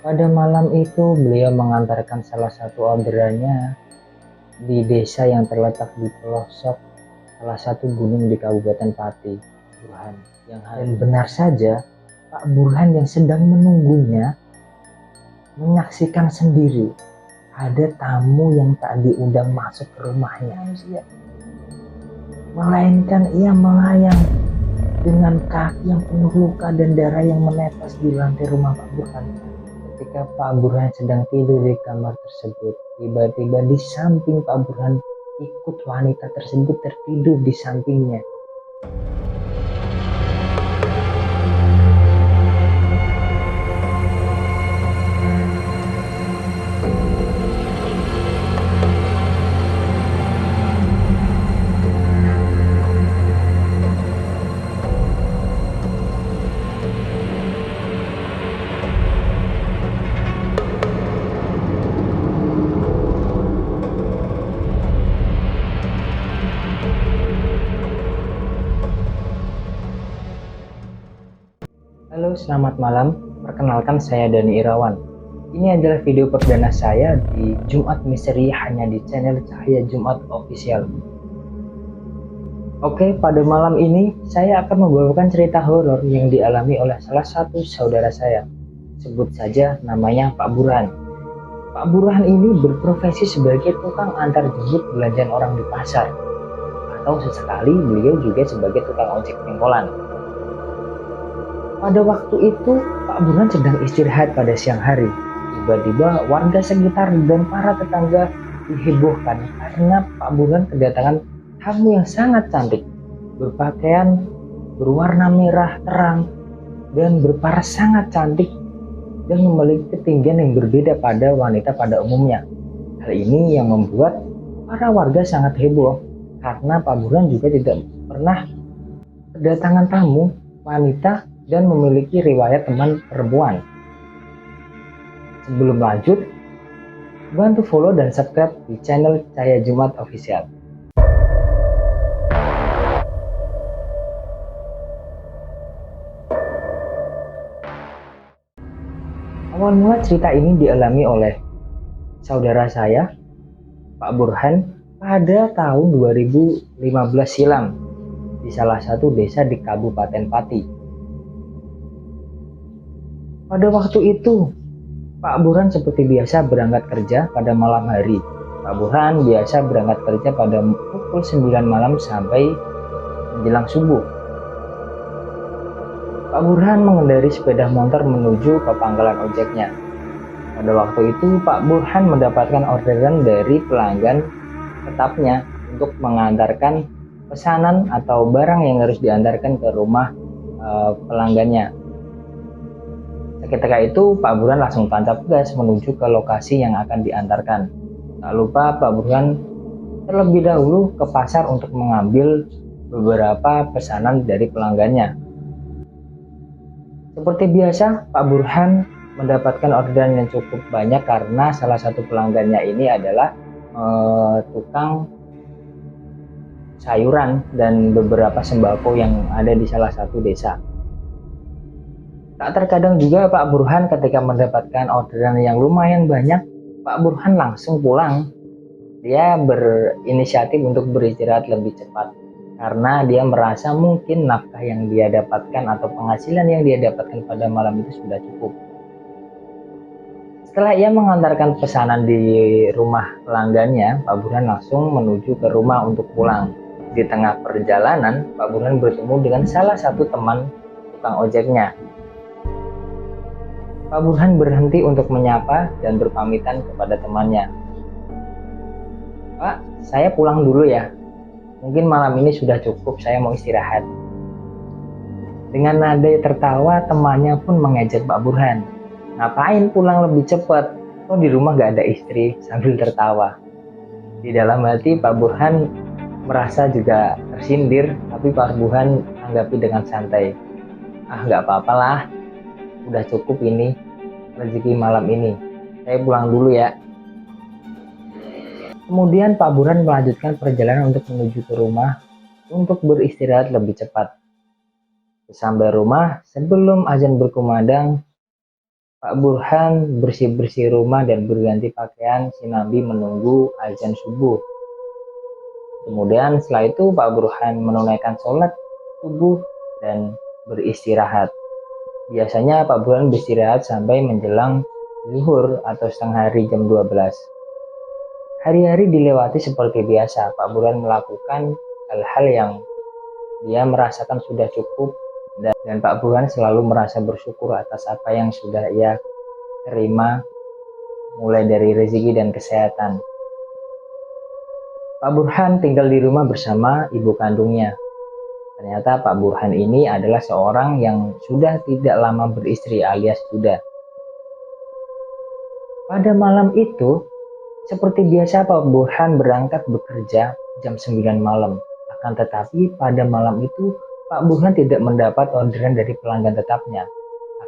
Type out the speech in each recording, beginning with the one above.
Pada malam itu beliau mengantarkan salah satu orderannya di desa yang terletak di pelosok salah satu gunung di Kabupaten Pati, Burhan. Dan benar saja, Pak Burhan yang sedang menunggunya menyaksikan sendiri ada tamu yang tak diundang masuk ke rumahnya. Melainkan ia melayang dengan kaki yang penuh luka dan darah yang menetes di lantai rumah Pak Burhan. Ketika Pak Burhan sedang tidur di kamar tersebut, tiba-tiba di samping Pak Burhan ikut wanita tersebut tertidur di sampingnya. Halo, selamat malam. Perkenalkan, saya Dani Irawan. Ini adalah video perdana saya di Jumat Misteri hanya di channel Cahaya Jumat Official. Oke, pada malam ini saya akan membawakan cerita horor yang dialami oleh salah satu saudara saya. Sebut saja namanya Pak Burhan. Pak Burhan ini berprofesi sebagai tukang antar jemput belanjaan orang di pasar. Atau sesekali beliau juga sebagai tukang ojek pengkolan. Pada waktu itu, Pak Burhan sedang istirahat pada siang hari. Tiba-tiba warga sekitar dan para tetangga dihebohkan karena Pak Burhan kedatangan tamu yang sangat cantik, berpakaian berwarna merah terang dan berparas sangat cantik dan memiliki ketinggian yang berbeda pada wanita pada umumnya. Hal ini yang membuat para warga sangat heboh karena Pak Burhan juga tidak pernah kedatangan tamu wanita dan memiliki riwayat teman perempuan. Sebelum lanjut, bantu follow dan subscribe di channel Cahaya Jumat Official. Awal mula cerita ini dialami oleh saudara saya, Pak Burhan, pada tahun 2015 silam di salah satu desa di Kabupaten Pati. Pada waktu itu, Pak Burhan seperti biasa berangkat kerja pada malam hari. Pak Burhan biasa berangkat kerja pada pukul 9 malam sampai menjelang subuh. Pak Burhan mengendari sepeda motor menuju ke pangkalan ojeknya. Pada waktu itu, Pak Burhan mendapatkan orderan dari pelanggan tetapnya untuk mengantarkan pesanan atau barang yang harus diantarkan ke rumah pelanggannya. Ketika itu Pak Burhan langsung tancap gas menuju ke lokasi yang akan diantarkan. Tak lupa Pak Burhan terlebih dahulu ke pasar untuk mengambil beberapa pesanan dari pelanggannya. Seperti biasa, Pak Burhan mendapatkan orderan yang cukup banyak karena salah satu pelanggannya ini adalah tukang sayuran dan beberapa sembako yang ada di salah satu desa. Tak terkadang juga Pak Burhan ketika mendapatkan orderan yang lumayan banyak, Pak Burhan langsung pulang. Dia berinisiatif untuk beristirahat lebih cepat karena dia merasa mungkin nafkah yang dia dapatkan atau penghasilan yang dia dapatkan pada malam itu sudah cukup. Setelah ia mengantarkan pesanan di rumah pelanggannya, Pak Burhan langsung menuju ke rumah untuk pulang. Di tengah perjalanan, Pak Burhan bertemu dengan salah satu teman tukang ojeknya. Pak Burhan berhenti untuk menyapa dan berpamitan kepada temannya. Pak, saya pulang dulu ya. Mungkin malam ini sudah cukup, saya mau istirahat. Dengan nada tertawa, temannya pun mengejek Pak Burhan. Ngapain pulang lebih cepat? Kok di rumah gak ada istri? Sambil tertawa. Di dalam hati Pak Burhan merasa juga tersindir, tapi Pak Burhan tanggapi dengan santai. Ah, gak apa-apa lah. Udah cukup ini rezeki malam ini, saya pulang dulu ya. Kemudian Pak Burhan melanjutkan perjalanan untuk menuju ke rumah untuk beristirahat lebih cepat. Sampai rumah sebelum azan berkumandang, Pak Burhan bersih-bersih rumah dan berganti pakaian sinambi menunggu azan subuh. Kemudian setelah itu Pak Burhan menunaikan sholat subuh dan beristirahat. Biasanya Pak Burhan beristirahat sampai menjelang zuhur atau setengah hari jam 12. Hari-hari dilewati seperti biasa. Pak Burhan melakukan hal-hal yang dia merasakan sudah cukup, dan Pak Burhan selalu merasa bersyukur atas apa yang sudah ia terima, mulai dari rezeki dan kesehatan. Pak Burhan tinggal di rumah bersama ibu kandungnya. Ternyata Pak Burhan ini adalah seorang yang sudah tidak lama beristri alias duda. Pada malam itu, seperti biasa Pak Burhan berangkat bekerja jam 9 malam. Akan tetapi pada malam itu Pak Burhan tidak mendapat orderan dari pelanggan tetapnya.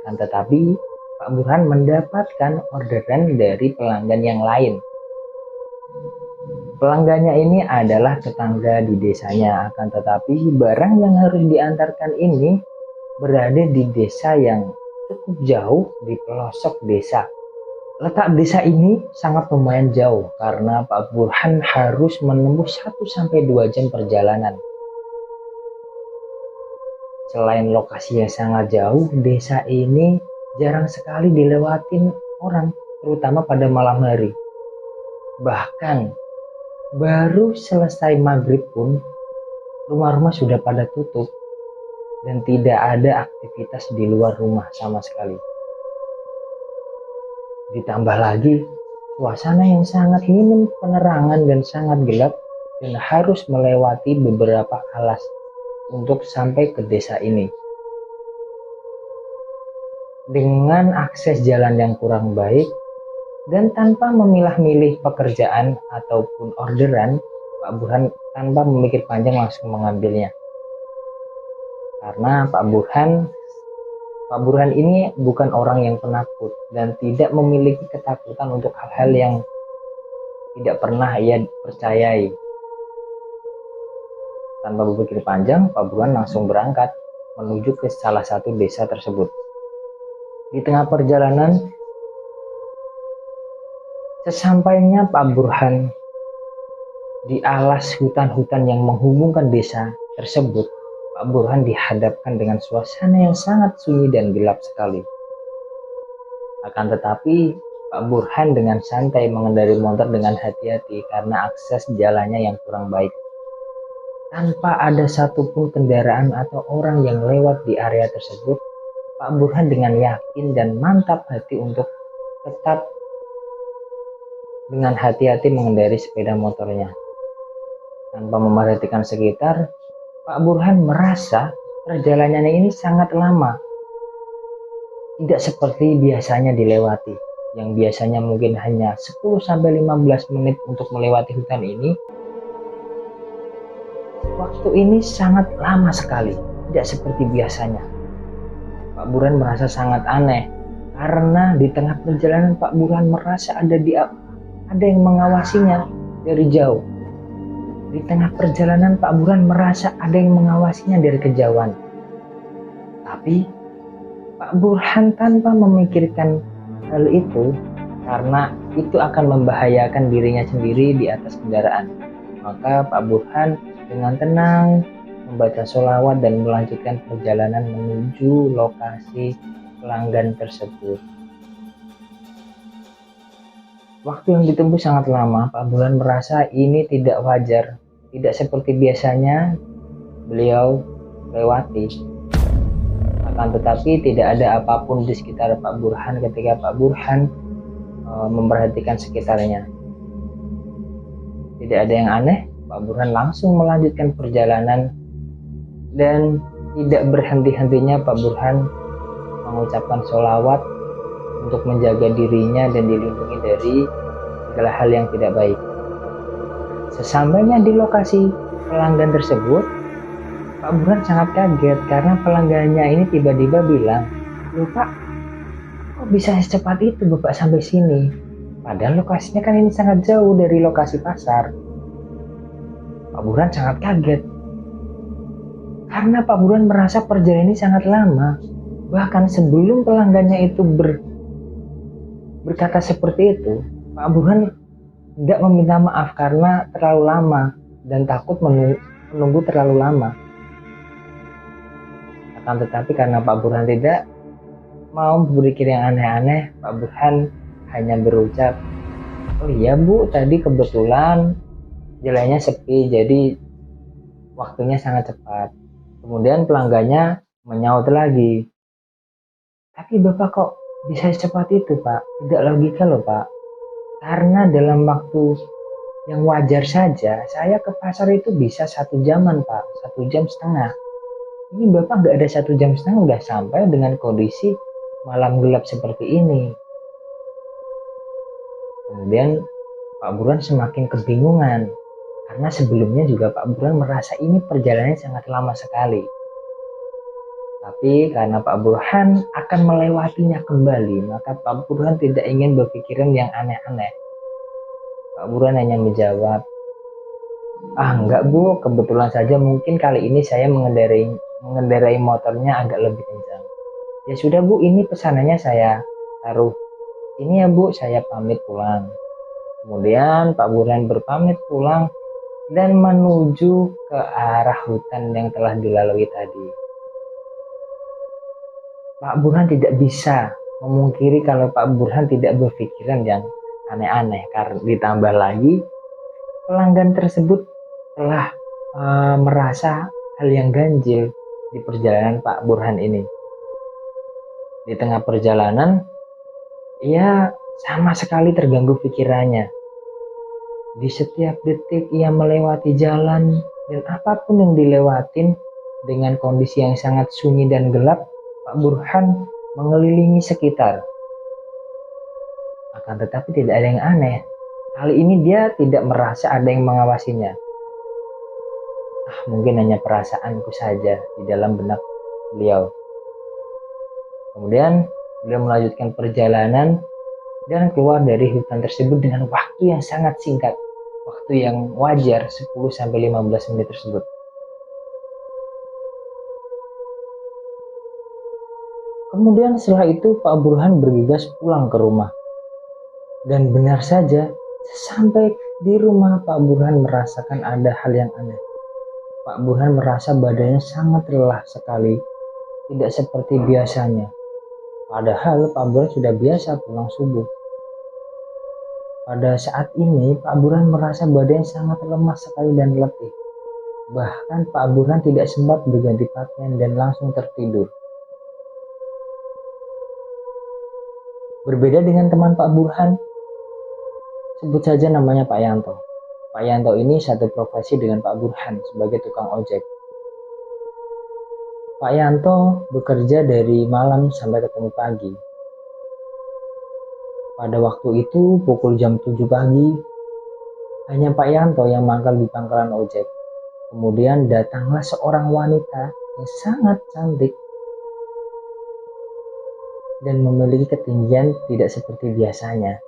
Akan tetapi Pak Burhan mendapatkan orderan dari pelanggan yang lain. Pelanggannya ini adalah tetangga di desanya, akan tetapi barang yang harus diantarkan ini berada di desa yang cukup jauh di pelosok desa. Letak desa ini sangat lumayan jauh karena Pak Burhan harus menempuh 1-2 jam perjalanan. Selain lokasinya sangat jauh, desa ini jarang sekali dilewatin orang, terutama pada malam hari. Bahkan baru selesai maghrib pun rumah-rumah sudah pada tutup dan tidak ada aktivitas di luar rumah sama sekali. Ditambah lagi suasana yang sangat minim penerangan dan sangat gelap, dan harus melewati beberapa alas untuk sampai ke desa ini. Dengan akses jalan yang kurang baik dan tanpa memilah-milih pekerjaan ataupun orderan, Pak Burhan tanpa memikir panjang langsung mengambilnya. Karena Pak Burhan ini bukan orang yang penakut dan tidak memiliki ketakutan untuk hal-hal yang tidak pernah ia percayai. Tanpa berpikir panjang, Pak Burhan langsung berangkat menuju ke salah satu desa tersebut. Di tengah perjalanan, sesampainya Pak Burhan di alas hutan-hutan yang menghubungkan desa tersebut, Pak Burhan dihadapkan dengan suasana yang sangat sunyi dan gelap sekali. Akan tetapi, Pak Burhan dengan santai mengendarai motor dengan hati-hati karena akses jalannya yang kurang baik. Tanpa ada satupun kendaraan atau orang yang lewat di area tersebut, Pak Burhan dengan yakin dan mantap hati untuk tetap dengan hati-hati mengendarai sepeda motornya. Tanpa memperhatikan sekitar, Pak Burhan merasa perjalanannya ini sangat lama. Tidak seperti biasanya dilewati, yang biasanya mungkin hanya 10-15 menit untuk melewati hutan ini. Waktu ini sangat lama sekali, tidak seperti biasanya. Pak Burhan merasa sangat aneh, karena di tengah perjalanan Pak Burhan merasa ada yang mengawasinya dari jauh. Di tengah perjalanan Pak Burhan merasa ada yang mengawasinya dari kejauhan. Tapi Pak Burhan tanpa memikirkan hal itu, karena itu akan membahayakan dirinya sendiri di atas kendaraan, maka Pak Burhan dengan tenang membaca sholawat dan melanjutkan perjalanan menuju lokasi pelanggan tersebut. Waktu yang ditempuh sangat lama. Pak Burhan merasa ini tidak wajar, tidak seperti biasanya beliau lewati. Akan tetapi tidak ada apapun di sekitar Pak Burhan ketika Pak Burhan memperhatikan sekitarnya. Tidak ada yang aneh. Pak Burhan langsung melanjutkan perjalanan dan tidak berhenti-hentinya Pak Burhan mengucapkan sholawat untuk menjaga dirinya dan dilindungi dari segala hal yang tidak baik. Sesampainya di lokasi pelanggan tersebut, Pak Burhan sangat kaget karena pelanggannya ini tiba-tiba bilang, "Loh Pak, kok bisa secepat itu Bapak sampai sini? Padahal lokasinya kan ini sangat jauh dari lokasi pasar." Pak Burhan sangat kaget karena Pak Burhan merasa perjalanan ini sangat lama. Bahkan sebelum pelanggannya itu Berkata seperti itu, Pak Burhan tidak meminta maaf karena terlalu lama dan takut menunggu terlalu lama. Akan tetapi karena Pak Burhan tidak mau berpikir yang aneh-aneh, Pak Burhan hanya berucap, "Oh iya Bu, tadi kebetulan jalannya sepi, jadi waktunya sangat cepat." Kemudian pelanggannya menyaut lagi, "Tapi Bapak kok bisa secepat itu Pak? Tidak logika loh Pak. Karena dalam waktu yang wajar saja, saya ke pasar itu bisa 1 jaman Pak, 1 jam setengah. Ini Bapak nggak ada 1 jam setengah udah sampai dengan kondisi malam gelap seperti ini." Kemudian Pak Burhan semakin kebingungan karena sebelumnya juga Pak Burhan merasa ini perjalanannya sangat lama sekali. Tapi karena Pak Burhan akan melewatinya kembali, maka Pak Burhan tidak ingin berpikiran yang aneh-aneh. Pak Burhan hanya menjawab, "Ah enggak Bu, kebetulan saja mungkin kali ini saya mengendarai motornya agak lebih kencang. Ya sudah Bu, ini pesanannya saya taruh. Ini ya Bu, saya pamit pulang." Kemudian Pak Burhan berpamit pulang dan menuju ke arah hutan yang telah dilalui tadi. Pak Burhan tidak bisa memungkiri kalau Pak Burhan tidak berpikiran yang aneh-aneh, karena ditambah lagi pelanggan tersebut telah merasa hal yang ganjil di perjalanan Pak Burhan ini. Di tengah perjalanan, ia sama sekali terganggu pikirannya. Di setiap detik ia melewati jalan dan apapun yang dilewatin dengan kondisi yang sangat sunyi dan gelap, Pak Burhan mengelilingi sekitar. Akan tetapi tidak ada yang aneh. Kali ini dia tidak merasa ada yang mengawasinya. Mungkin hanya perasaanku saja di dalam benak beliau. Kemudian beliau melanjutkan perjalanan dan keluar dari hutan tersebut dengan waktu yang sangat singkat. Waktu yang wajar 10-15 menit tersebut. Kemudian setelah itu Pak Burhan bergegas pulang ke rumah. Dan benar saja, sampai di rumah Pak Burhan merasakan ada hal yang aneh. Pak Burhan merasa badannya sangat lelah sekali, tidak seperti biasanya. Padahal Pak Burhan sudah biasa pulang subuh. Pada saat ini Pak Burhan merasa badannya sangat lemas sekali dan letih. Bahkan Pak Burhan tidak sempat berganti pakaian dan langsung tertidur. Berbeda dengan teman Pak Burhan, sebut saja namanya Pak Yanto. Pak Yanto ini satu profesi dengan Pak Burhan sebagai tukang ojek. Pak Yanto bekerja dari malam sampai ketemu pagi. Pada waktu itu pukul jam 7 pagi, hanya Pak Yanto yang mangkal di pangkalan ojek. Kemudian datanglah seorang wanita yang sangat cantik dan memiliki ketinggian tidak seperti biasanya.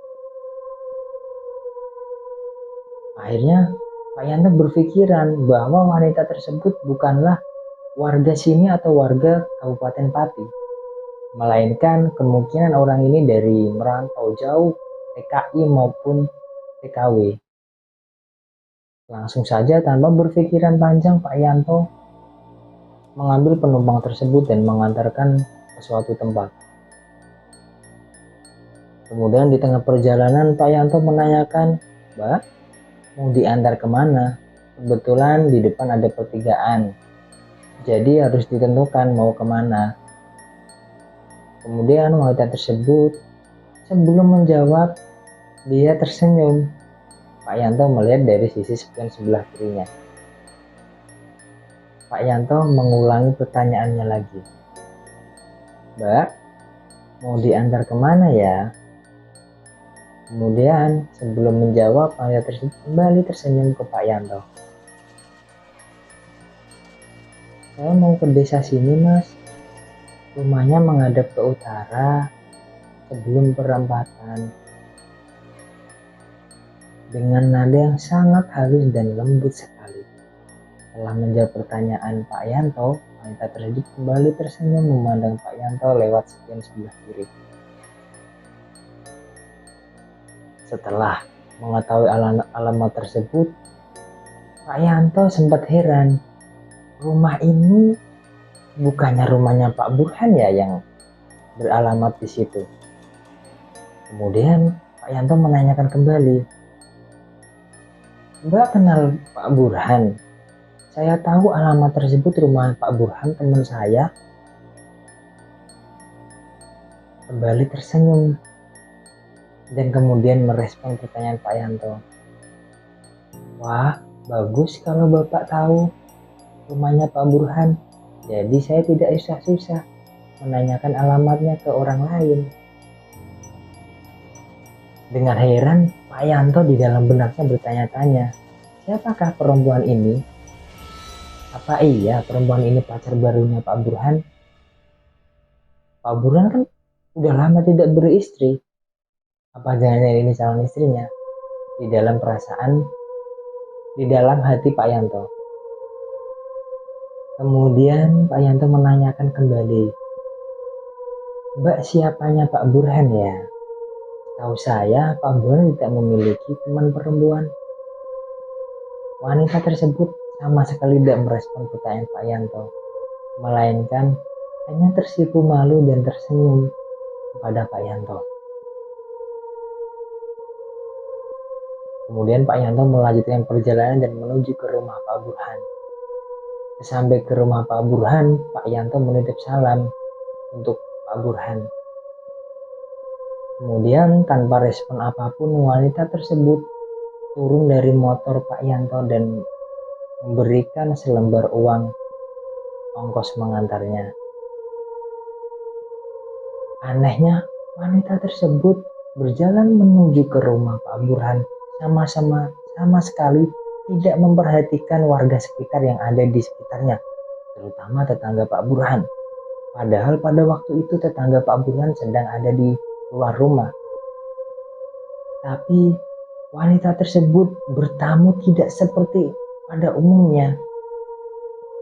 Akhirnya Pak Yanto berpikiran bahwa wanita tersebut bukanlah warga sini atau warga Kabupaten Pati, melainkan kemungkinan orang ini dari merantau jauh, TKI maupun TKW. Langsung saja tanpa berpikiran panjang, Pak Yanto mengambil penumpang tersebut dan mengantarkan ke suatu tempat. Kemudian di tengah perjalanan Pak Yanto menanyakan, "Mbak, mau diantar kemana? Kebetulan di depan ada pertigaan, jadi harus ditentukan mau kemana." Kemudian wanita tersebut sebelum menjawab, dia tersenyum. Pak Yanto melihat dari sisi spion sebelah kirinya. Pak Yanto mengulangi pertanyaannya lagi, "Mbak, mau diantar kemana ya?" Kemudian sebelum menjawab, wanita tersebut kembali tersenyum ke Pak Yanto. "Saya mau ke desa sini Mas, rumahnya menghadap ke utara sebelum perempatan." Dengan nada yang sangat halus dan lembut sekali. Setelah menjawab pertanyaan Pak Yanto, wanita tersebut kembali tersenyum memandang Pak Yanto lewat spion sebelah kiri. Setelah mengetahui alamat tersebut, Pak Yanto sempat heran. Rumah ini bukannya rumahnya Pak Burhan ya yang beralamat di situ. Kemudian Pak Yanto menanyakan kembali, "Mbak kenal Pak Burhan? Saya tahu alamat tersebut rumah Pak Burhan teman saya." Kembali tersenyum dan kemudian merespon pertanyaan Pak Yanto. "Wah, bagus kalau Bapak tahu rumahnya Pak Burhan. Jadi saya tidak susah-susah menanyakan alamatnya ke orang lain." Dengan heran, Pak Yanto di dalam benaknya bertanya-tanya, siapakah perempuan ini? Apa iya perempuan ini pacar barunya Pak Burhan? Pak Burhan kan udah lama tidak beristri. Apa jangan ini calon istrinya? Di dalam perasaan, di dalam hati Pak Yanto. Kemudian Pak Yanto menanyakan kembali, "Mbak, siapanya Pak Burhan ya? Tahu saya Pak Burhan tidak memiliki teman perempuan." Wanita tersebut sama sekali tidak merespon pertanyaan Pak Yanto, melainkan hanya tersipu malu dan tersenyum kepada Pak Yanto. Kemudian Pak Yanto melanjutkan perjalanan dan menuju ke rumah Pak Burhan. Sampai ke rumah Pak Burhan, Pak Yanto menitip salam untuk Pak Burhan. Kemudian tanpa respon apapun, wanita tersebut turun dari motor Pak Yanto dan memberikan selembar uang ongkos mengantarnya. Anehnya, wanita tersebut berjalan menuju ke rumah Pak Burhan sama sekali tidak memperhatikan warga sekitar yang ada di sekitarnya, terutama tetangga Pak Burhan. Padahal pada waktu itu tetangga Pak Burhan sedang ada di luar rumah. Tapi wanita tersebut bertamu tidak seperti pada umumnya,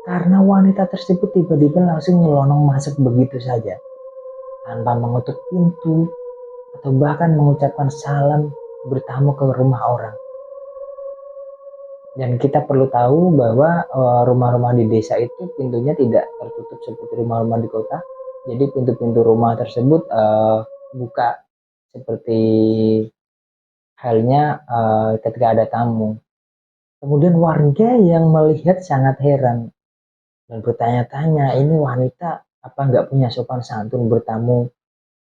karena wanita tersebut tiba-tiba langsung nyelonong masuk begitu saja, tanpa mengetuk pintu atau bahkan mengucapkan salam bertamu ke rumah orang. Dan kita perlu tahu bahwa rumah-rumah di desa itu pintunya tidak tertutup seperti rumah-rumah di kota. Jadi pintu-pintu rumah tersebut buka seperti halnya ketika ada tamu. Kemudian warga yang melihat sangat heran dan bertanya-tanya, ini wanita apa nggak punya sopan santun bertamu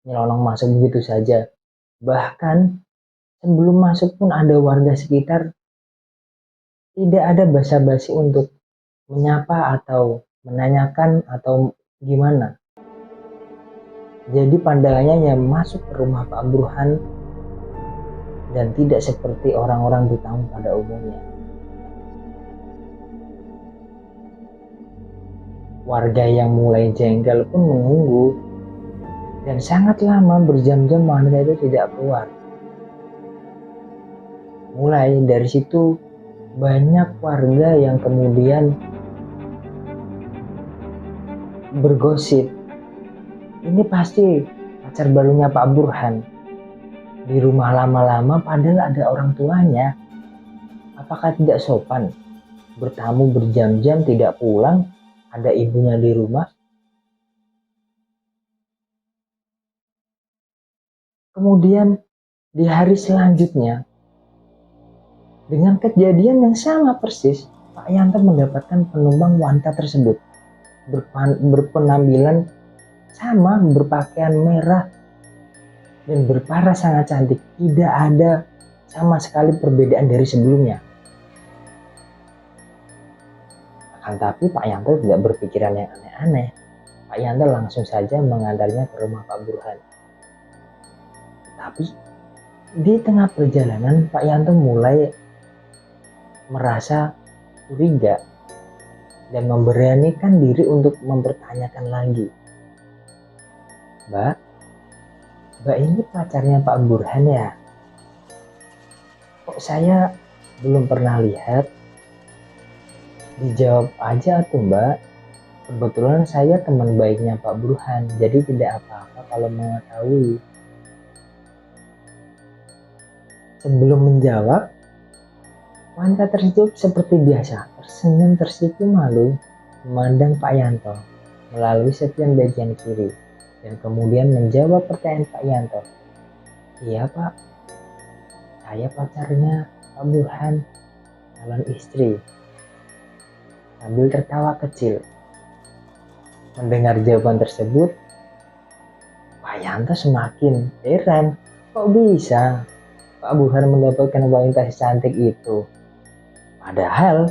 nyelonong masuk begitu saja. Bahkan sebelum masuk pun ada warga sekitar tidak ada basa-basi untuk menyapa atau menanyakan atau gimana. Jadi pandangannya yang masuk ke rumah Pak Burhan dan tidak seperti orang-orang bertamu pada umumnya. Warga yang mulai jengkel pun menunggu dan sangat lama berjam-jam wanita itu tidak keluar. Mulai dari situ banyak warga yang kemudian bergosip, ini pasti pacar barunya Pak Burhan. Di rumah lama-lama padahal ada orang tuanya. Apakah tidak sopan? Bertamu berjam-jam tidak pulang, ada ibunya di rumah. Kemudian di hari selanjutnya, dengan kejadian yang sama persis, Pak Yanto mendapatkan penumpang wanita tersebut berpenampilan sama, berpakaian merah dan berparas sangat cantik. Tidak ada sama sekali perbedaan dari sebelumnya. Akan tapi Pak Yanto tidak berpikiran yang aneh-aneh. Pak Yanto langsung saja mengantarnya ke rumah Pak Burhan. Tapi di tengah perjalanan Pak Yanto mulai merasa curiga dan memberanikan diri untuk mempertanyakan lagi. Mbak ini pacarnya Pak Burhan ya? Kok saya belum pernah lihat? Dijawab aja tuh Mbak. Kebetulan saya teman baiknya Pak Burhan, jadi tidak apa-apa kalau mengetahui. Sebelum menjawab, wanita tersebut seperti biasa tersenyum tersipu malu memandang Pak Yanto melalui spion bagian kiri dan kemudian menjawab pertanyaan Pak Yanto. Iya Pak, saya pacarnya Pak Burhan, calon istri. Sambil tertawa kecil. Mendengar jawaban tersebut, Pak Yanto semakin heran. Kok bisa Pak Burhan mendapatkan wanita secantik itu? Padahal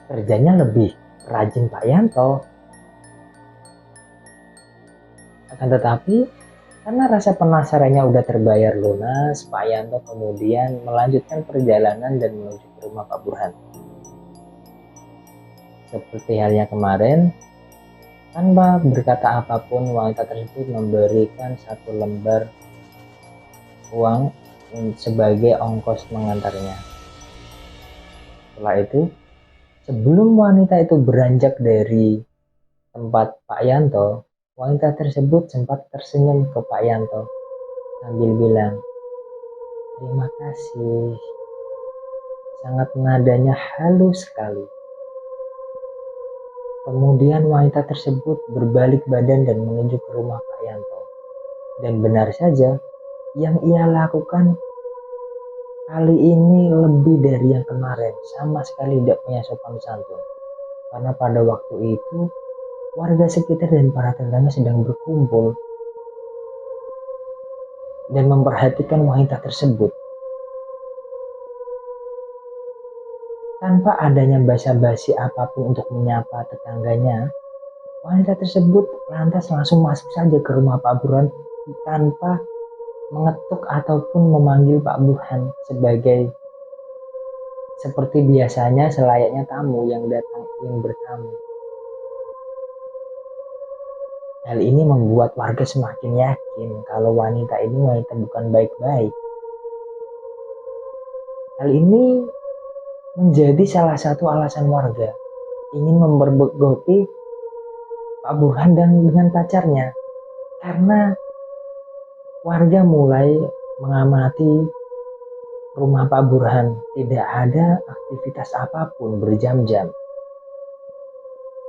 kerjanya lebih rajin Pak Yanto. Akan tetapi, karena rasa penasarannya udah terbayar lunas, Pak Yanto kemudian melanjutkan perjalanan dan menuju ke rumah Pak Burhan. Seperti halnya kemarin, tanpa berkata apapun, wanita tersebut memberikan 1 lembar uang sebagai ongkos mengantarnya. Setelah itu, sebelum wanita itu beranjak dari tempat Pak Yanto, wanita tersebut sempat tersenyum ke Pak Yanto sambil bilang, "Terima kasih." Sangat nadanya halus sekali. Kemudian wanita tersebut berbalik badan dan menuju ke rumah Pak Yanto. Dan benar saja, yang ia lakukan kali ini lebih dari yang kemarin, sama sekali tidak punya sopan santun. Karena pada waktu itu, warga sekitar dan para tetangga sedang berkumpul dan memperhatikan wanita tersebut. Tanpa adanya basa-basi apapun untuk menyapa tetangganya, wanita tersebut lantas langsung masuk saja ke rumah Pak Burhan tanpa mengetuk ataupun memanggil Pak Burhan seperti biasanya selayaknya tamu yang bertamu. Hal ini membuat warga semakin yakin kalau wanita ini wanita bukan baik-baik. Hal ini menjadi salah satu alasan warga ingin mempergoki Pak Burhan dengan pacarnya, karena warga mulai mengamati rumah Pak Burhan, tidak ada aktivitas apapun berjam-jam.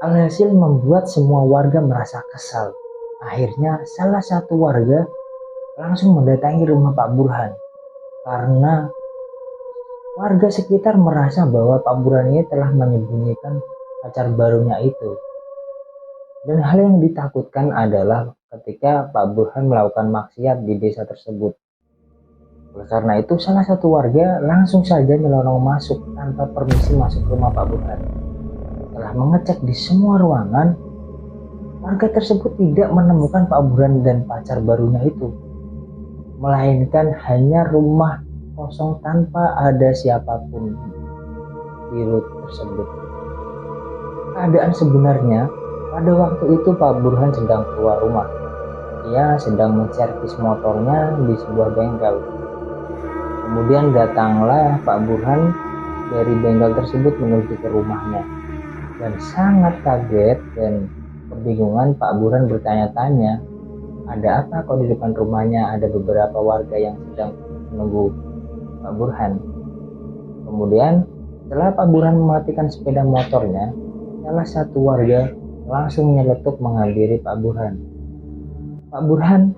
Alhasil membuat semua warga merasa kesal. Akhirnya salah satu warga langsung mendatangi rumah Pak Burhan karena warga sekitar merasa bahwa Pak Burhan ini telah menyembunyikan pacar barunya itu. Dan hal yang ditakutkan adalah ketika Pak Burhan melakukan maksiat di desa tersebut. Oleh karena itu, salah satu warga langsung saja nyelonong masuk tanpa permisi masuk ke rumah Pak Burhan. Setelah mengecek di semua ruangan, warga tersebut tidak menemukan Pak Burhan dan pacar barunya itu, melainkan hanya rumah kosong tanpa ada siapapun di rumah tersebut. Keadaan sebenarnya, pada waktu itu Pak Burhan sedang keluar rumah. Ia sedang menservis motornya di sebuah bengkel. Kemudian datanglah Pak Burhan dari bengkel tersebut menuju ke rumahnya. Dan sangat kaget dan kebingungan, Pak Burhan bertanya-tanya, ada apa kok di depan rumahnya ada beberapa warga yang sedang menunggu Pak Burhan. Kemudian setelah Pak Burhan mematikan sepeda motornya, salah satu warga langsung nyeletuk menghampiri Pak Burhan. Pak Burhan,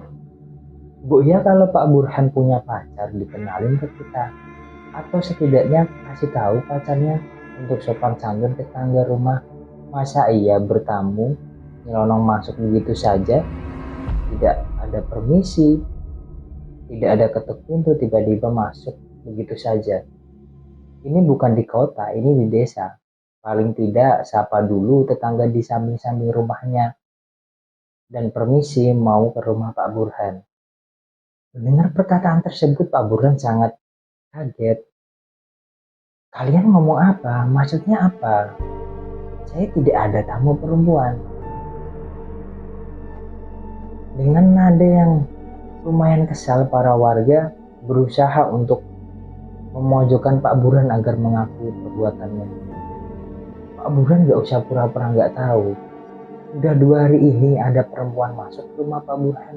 Bu ya kalau Pak Burhan punya pacar dikenalin ke kita, atau setidaknya kasih tahu pacarnya untuk sopan santun tetangga rumah. Masa iya bertamu nyelonong masuk begitu saja, tidak ada permisi, tidak ada ketuk pintu, tiba-tiba masuk begitu saja. Ini bukan di kota, ini di desa. Paling tidak sapa dulu tetangga di samping-samping rumahnya dan permisi mau ke rumah Pak Burhan. Mendengar perkataan tersebut, Pak Burhan sangat kaget. Kalian ngomong apa? Maksudnya apa? Saya tidak ada tamu perempuan. Dengan nada yang lumayan kesal, para warga berusaha untuk memojokkan Pak Burhan agar mengakui perbuatannya. Pak Burhan gak usah pura-pura gak tahu. Udah 2 hari ini ada perempuan masuk ke rumah Pak Burhan.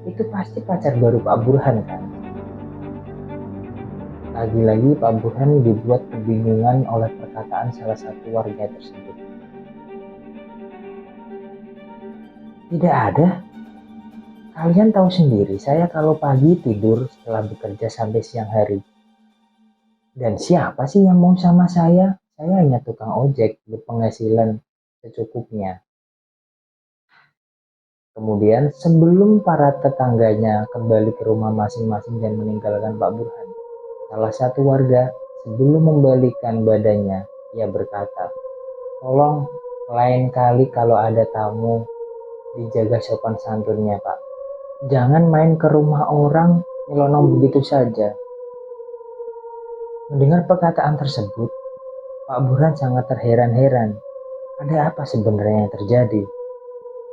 Itu pasti pacar baru Pak Burhan kan? Lagi-lagi Pak Burhan dibuat kebingungan oleh perkataan salah satu warga tersebut. Tidak ada. Kalian tahu sendiri, saya kalau pagi tidur setelah bekerja sampai siang hari. Dan siapa sih yang mau sama saya? Saya hanya tukang ojek berpenghasilan secukupnya. Kemudian sebelum para tetangganya kembali ke rumah masing-masing dan meninggalkan Pak Burhan, salah satu warga sebelum membalikan badannya, ia berkata, "Tolong lain kali kalau ada tamu dijaga sopan santunnya, Pak. Jangan main ke rumah orang nyelonong begitu saja." Mendengar perkataan tersebut, Pak Burhan sangat terheran-heran. Ada apa sebenarnya yang terjadi?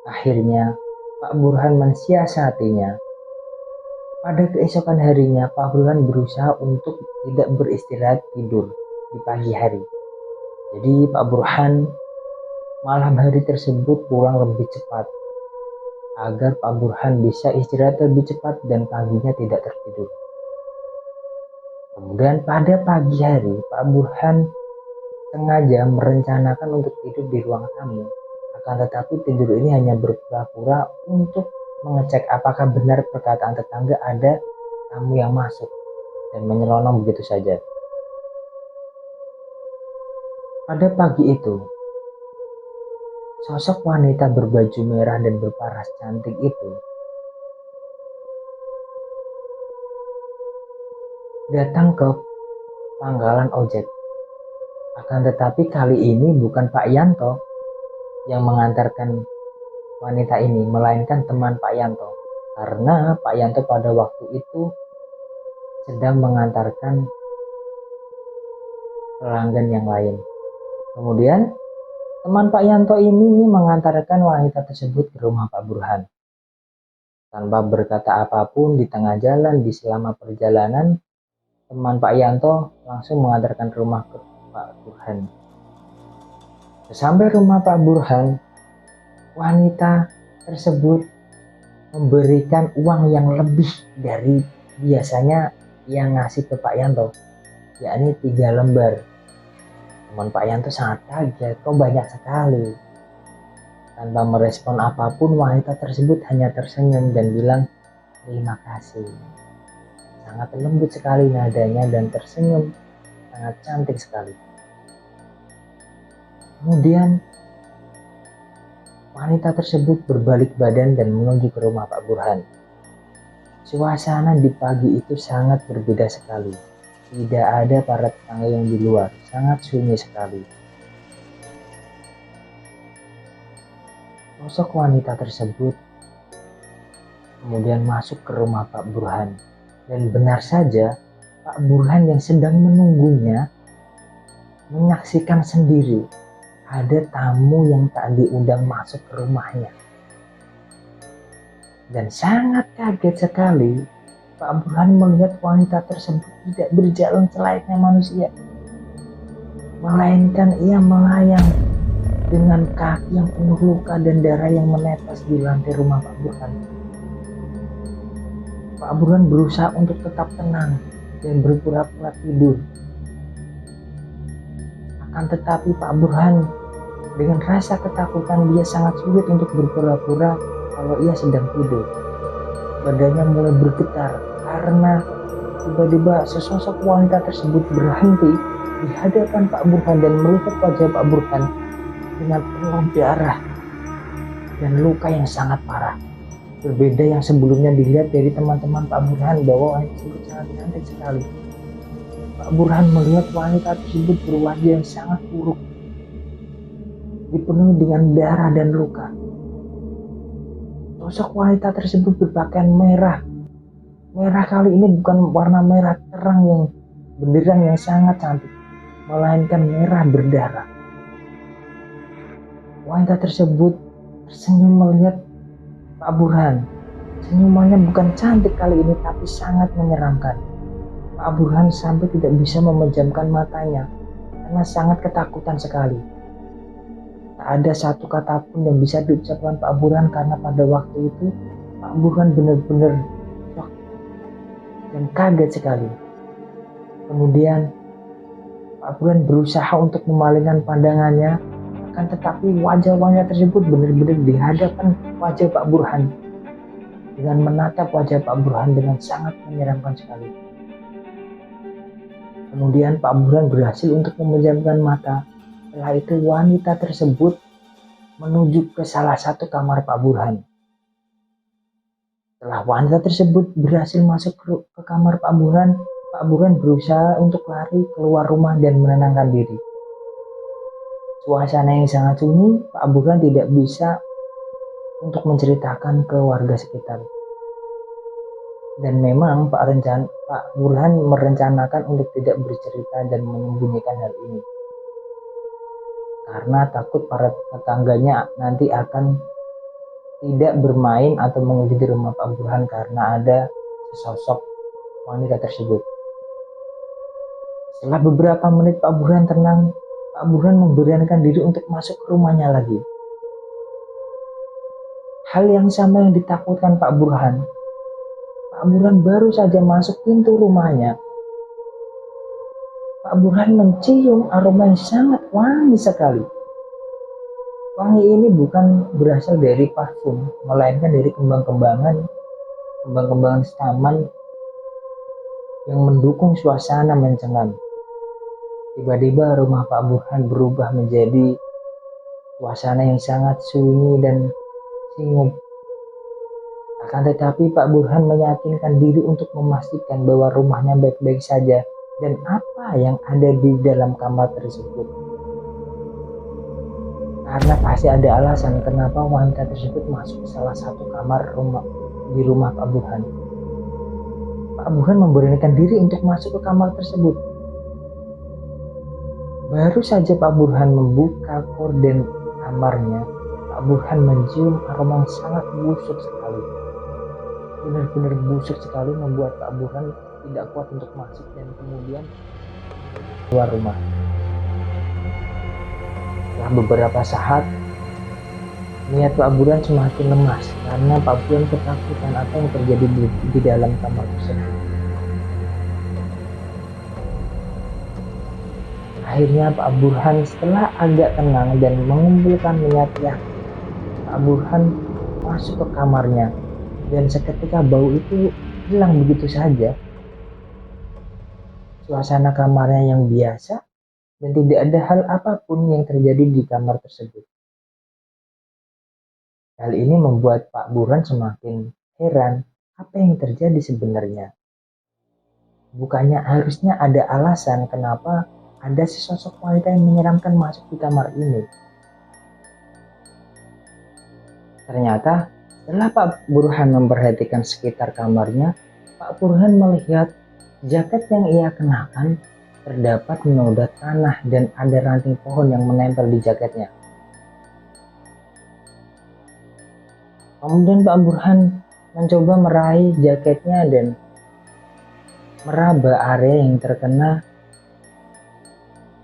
Akhirnya, Pak Burhan mensiasatinya. Pada keesokan harinya, Pak Burhan berusaha untuk tidak beristirahat tidur di pagi hari. Jadi Pak Burhan malam hari tersebut pulang lebih cepat agar Pak Burhan bisa istirahat lebih cepat dan paginya tidak tertidur. Kemudian pada pagi hari, Pak Burhan sengaja merencanakan untuk tidur di ruang tamu. Akan tetapi tidur ini hanya berpura-pura untuk mengecek apakah benar perkataan tetangga ada tamu yang masuk dan menyelonong begitu saja. Pada pagi itu, sosok wanita berbaju merah dan berparas cantik itu datang ke pangkalan ojek. Akan tetapi kali ini bukan Pak Yanto yang mengantarkan wanita ini, melainkan teman Pak Yanto. Karena Pak Yanto pada waktu itu sedang mengantarkan pelanggan yang lain. Kemudian teman Pak Yanto ini mengantarkan wanita tersebut ke rumah Pak Burhan. Tanpa berkata apapun di tengah jalan, di selama perjalanan, teman Pak Yanto langsung mengantarkan ke rumah ke Pak Burhan. Sampai rumah Pak Burhan, wanita tersebut memberikan uang yang lebih dari biasanya yang ngasih ke Pak Yanto, yakni 3 lembar. Teman Pak Yanto sangat kaget, kok banyak sekali. Tanpa merespon apapun, wanita tersebut hanya tersenyum dan bilang, "Terima kasih." Sangat lembut sekali nadanya dan tersenyum sangat cantik sekali. Kemudian wanita tersebut berbalik badan dan menuju ke rumah Pak Burhan. Suasana di pagi itu sangat berbeda sekali. Tidak ada para tetangga yang di luar, sangat sunyi sekali. Sosok wanita tersebut kemudian masuk ke rumah Pak Burhan. Dan benar saja, Pak Burhan yang sedang menunggunya menyaksikan sendiri ada tamu yang tak diundang masuk ke rumahnya. Dan sangat kaget sekali, Pak Burhan melihat wanita tersebut tidak berjalan selayaknya manusia, melainkan ia melayang dengan kaki yang penuh luka dan darah yang menetes di lantai rumah Pak Burhan. Pak Burhan berusaha untuk tetap tenang dan berpura-pura tidur. Akan tetapi Pak Burhan dengan rasa ketakutan, dia sangat sulit untuk berpura-pura kalau ia sedang tidur. Badannya mulai bergetar karena tiba-tiba sesosok wanita tersebut berhenti di hadapan Pak Burhan dan melihat wajah Pak Burhan dengan penuh darah dan luka yang sangat parah. Berbeda yang sebelumnya dilihat dari teman-teman Pak Burhan bahwa wanita tersebut sangat cantik sekali. Pak Burhan melihat wanita tersebut berwajah yang sangat buruk, dipenuhi dengan darah dan luka. Sosok wanita tersebut berpakaian merah. Merah kali ini bukan warna merah terang yang benderang yang sangat cantik, melainkan merah berdarah. Wanita tersebut tersenyum melihat Pak Burhan. Senyumannya bukan cantik kali ini, tapi sangat menyeramkan. Pak Burhan sampai tidak bisa memejamkan matanya karena sangat ketakutan sekali. Tak ada satu kata pun yang bisa diucapkan Pak Burhan karena pada waktu itu Pak Burhan benar-benar shock dan kaget sekali. Kemudian Pak Burhan berusaha untuk memalingkan pandangannya, akan tetapi wajah wanita tersebut benar-benar di hadapan wajah Pak Burhan. Dengan menatap wajah Pak Burhan dengan sangat menyeramkan sekali. Kemudian Pak Burhan berhasil untuk memejamkan mata. Setelah itu wanita tersebut menuju ke salah satu kamar Pak Burhan. Setelah wanita tersebut berhasil masuk ke kamar Pak Burhan berusaha untuk lari keluar rumah dan menenangkan diri. Suasana yang sangat sunyi, Pak Burhan tidak bisa untuk menceritakan ke warga sekitar. Dan memang Pak Burhan merencanakan untuk tidak bercerita dan menyembunyikan hal ini. Karena takut para tetangganya nanti akan tidak bermain atau mengunjungi rumah Pak Burhan karena ada sesosok wanita tersebut. Setelah beberapa menit Pak Burhan tenang, Pak Burhan memberanikan diri untuk masuk ke rumahnya lagi. Hal yang sama yang ditakutkan Pak Burhan. Pak Burhan baru saja masuk pintu rumahnya. Pak Burhan mencium aroma yang sangat wangi sekali. Wangi ini bukan berasal dari parfum, melainkan dari kembang-kembangan taman yang mendukung suasana mencengam. Tiba-tiba rumah Pak Burhan berubah menjadi suasana yang sangat sunyi dan singgup. Akan tetapi Pak Burhan meyakinkan diri untuk memastikan bahwa rumahnya baik-baik saja dan apa yang ada di dalam kamar tersebut. Karena pasti ada alasan kenapa wanita tersebut masuk ke salah satu kamar di rumah Pak Burhan. Pak Burhan memberanikan diri untuk masuk ke kamar tersebut. Baru saja Pak Burhan membuka korden kamarnya, Pak Burhan mencium aroma yang sangat busuk sekali. Benar-benar busuk sekali membuat Pak Burhan tidak kuat untuk masuk dan kemudian keluar rumah. Setelah beberapa saat, niat Pak Burhan semakin lemas karena Pak Burhan ketakutan apa yang terjadi di dalam kamar tersebut. Akhirnya Pak Burhan setelah agak tenang dan mengumpulkan niatnya, Pak Burhan masuk ke kamarnya. Dan seketika bau itu hilang begitu saja. Suasana kamarnya yang biasa dan tidak ada hal apapun yang terjadi di kamar tersebut. Hal ini membuat Pak Burhan semakin heran apa yang terjadi sebenarnya. Bukannya harusnya ada alasan kenapa ada sesosok wanita yang menyeramkan masuk di kamar ini. Ternyata setelah Pak Burhan memperhatikan sekitar kamarnya, Pak Burhan melihat jaket yang ia kenakan terdapat noda tanah dan ada ranting pohon yang menempel di jaketnya. Kemudian Pak Burhan mencoba meraih jaketnya dan meraba area yang terkena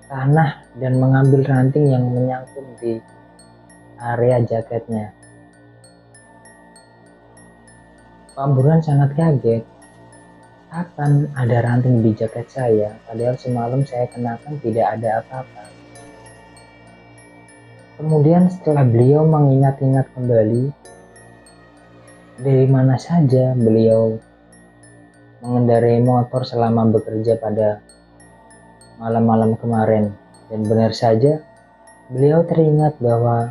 tanah dan mengambil ranting yang menyangkut di area jaketnya. Pak Burhan sangat kaget. Kapan ada ranting di jaket saya? Padahal semalam saya kenakan tidak ada apa-apa. Kemudian setelah beliau mengingat-ingat kembali, dari mana saja beliau mengendarai motor selama bekerja pada malam-malam kemarin. Dan benar saja, beliau teringat bahwa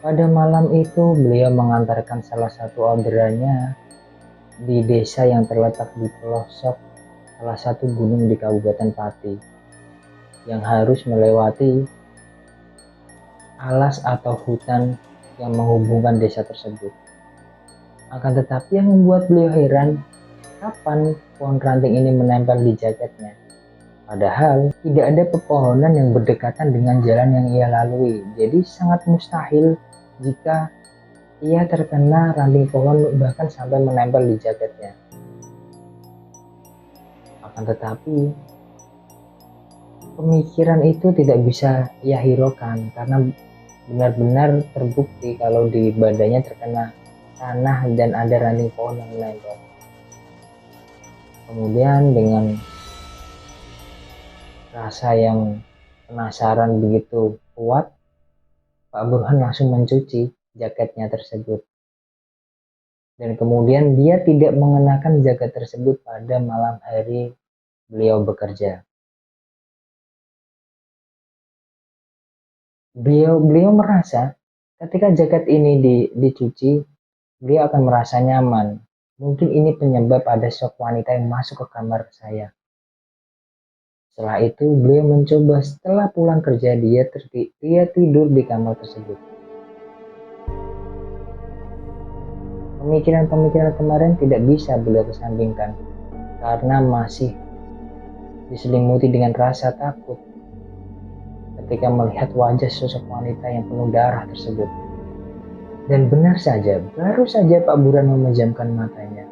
pada malam itu beliau mengantarkan salah satu orderannya di desa yang terletak di pelosok salah satu gunung di Kabupaten Pati yang harus melewati alas atau hutan yang menghubungkan desa tersebut. Akan tetapi yang membuat beliau heran, kapan pohon ranting ini menempel di jaketnya? Padahal tidak ada pepohonan yang berdekatan dengan jalan yang ia lalui, jadi sangat mustahil jika ia terkena ranting pohon bahkan sampai menempel di jaketnya. Akan tetapi pemikiran itu tidak bisa ia hiraukan karena benar-benar terbukti kalau di badannya terkena tanah dan ada ranting pohon yang menempel. Kemudian dengan Rasa yang penasaran begitu kuat, Pak Burhan langsung mencuci jaketnya tersebut. Dan kemudian dia tidak mengenakan jaket tersebut pada malam hari beliau bekerja. Beliau merasa ketika jaket ini dicuci, beliau akan merasa nyaman. Mungkin ini penyebab ada sok wanita yang masuk ke kamar saya. Setelah itu beliau mencoba, setelah pulang kerja dia tidur di kamar tersebut. Pemikiran-pemikiran kemarin tidak bisa beliau kesampingkan karena masih diselimuti dengan rasa takut ketika melihat wajah sosok wanita yang penuh darah tersebut. Dan benar saja, baru saja Pak Burhan memejamkan matanya,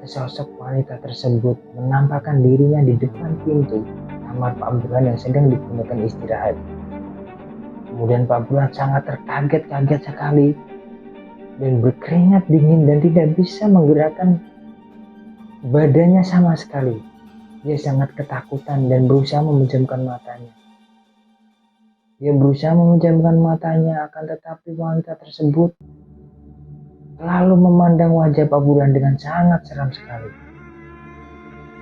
sesosok wanita tersebut menampakkan dirinya di depan pintu kamar Pak Burhan yang sedang digunakan istirahat. Kemudian Pak Burhan sangat terkaget-kaget sekali dan berkeringat dingin dan tidak bisa menggerakkan badannya sama sekali. Dia sangat ketakutan dan berusaha memejamkan matanya. Akan tetapi wanita tersebut lalu memandang wajah Pak Burhan dengan sangat seram sekali.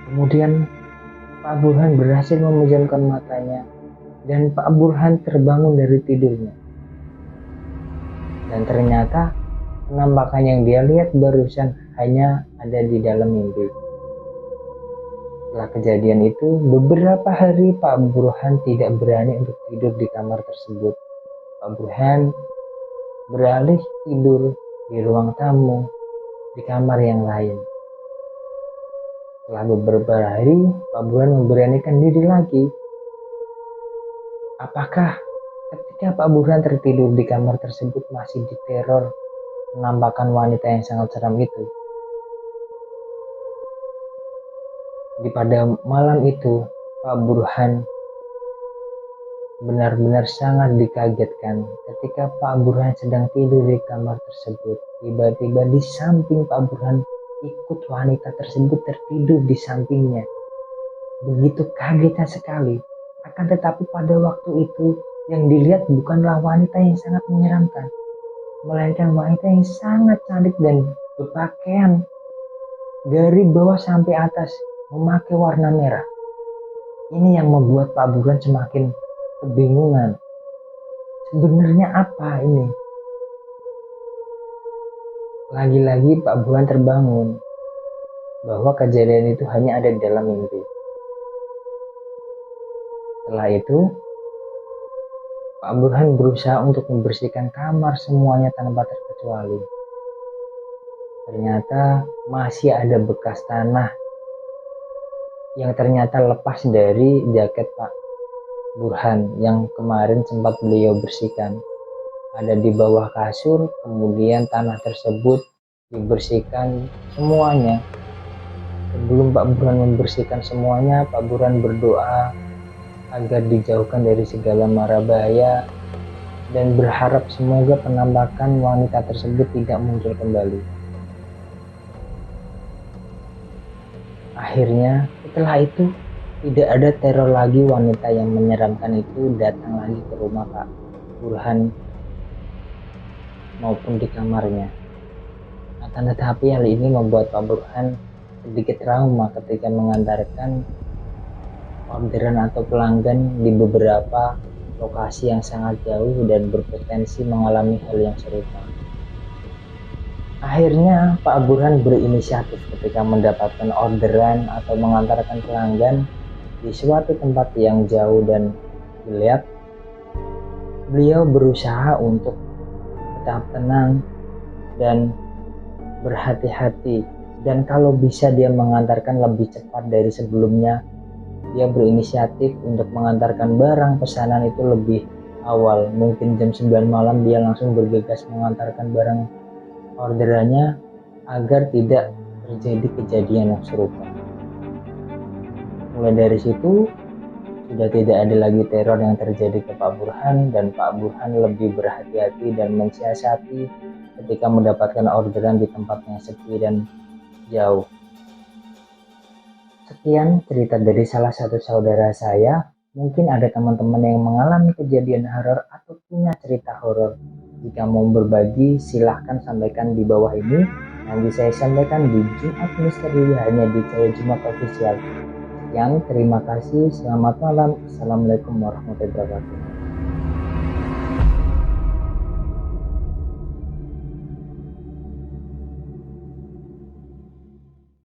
Kemudian Pak Burhan berhasil memejamkan matanya dan Pak Burhan terbangun dari tidurnya. Dan ternyata penampakan yang dia lihat barusan hanya ada di dalam mimpi. Setelah kejadian itu, beberapa hari Pak Burhan tidak berani untuk tidur di kamar tersebut. Pak Burhan beralih tidur di ruang tamu di kamar yang lain. Setelah beberapa hari, Pak Burhan memberanikan diri lagi. Apakah ketika Pak Burhan tertidur di kamar tersebut masih diteror penampakan wanita yang sangat seram itu? Pada malam itu, Pak Burhan benar-benar sangat dikagetkan ketika Pak Burhan sedang tidur di kamar tersebut. Tiba-tiba di samping Pak Burhan ikut wanita tersebut tertidur di sampingnya. Begitu kagetnya sekali. Akan tetapi pada waktu itu yang dilihat bukanlah wanita yang sangat menyeramkan, melainkan wanita yang sangat cantik dan berpakaian dari bawah sampai atas memakai warna merah. Ini yang membuat Pak Burhan semakin kebingungan. Sebenarnya apa ini? Lagi-lagi Pak Burhan terbangun bahwa kejadian itu hanya ada di dalam mimpi. Setelah itu, Pak Burhan berusaha untuk membersihkan kamar semuanya tanpa terkecuali. Ternyata masih ada bekas tanah yang ternyata lepas dari jaket Pak Burhan yang kemarin sempat beliau bersihkan. Ada di bawah kasur, kemudian tanah tersebut dibersihkan semuanya. Sebelum Pak Burhan membersihkan semuanya, Pak Burhan berdoa agar dijauhkan dari segala mara bahaya dan berharap semoga penampakan wanita tersebut tidak muncul kembali. Akhirnya setelah itu tidak ada teror lagi, wanita yang menyeramkan itu datang lagi ke rumah Pak Burhan maupun di kamarnya. Akan tetapi hal ini membuat Pak Burhan sedikit trauma ketika mengantarkan orderan atau pelanggan di beberapa lokasi yang sangat jauh dan berpotensi mengalami hal yang serupa. Akhirnya Pak Burhan berinisiatif ketika mendapatkan orderan atau mengantarkan pelanggan di suatu tempat yang jauh dan gelap. Beliau berusaha untuk tetap tenang dan berhati-hati, dan kalau bisa dia mengantarkan lebih cepat dari sebelumnya. Dia berinisiatif untuk mengantarkan barang pesanan itu lebih awal, mungkin jam 9 malam dia langsung bergegas mengantarkan barang orderannya agar tidak terjadi kejadian yang serupa. Mulai dari situ sudah tidak ada lagi teror yang terjadi ke Pak Burhan, dan Pak Burhan lebih berhati-hati dan mensiasati ketika mendapatkan orderan di tempat yang sepi dan jauh. Sekian cerita dari salah satu saudara saya Mungkin ada teman-teman yang mengalami kejadian horor atau punya cerita horor. Jika mau berbagi, silahkan sampaikan di bawah ini. Nanti saya sampaikan di Jumat Misteri hanya di Cahaya Jumat Official. Sekian, terima kasih. Selamat malam. Assalamualaikum warahmatullahi wabarakatuh.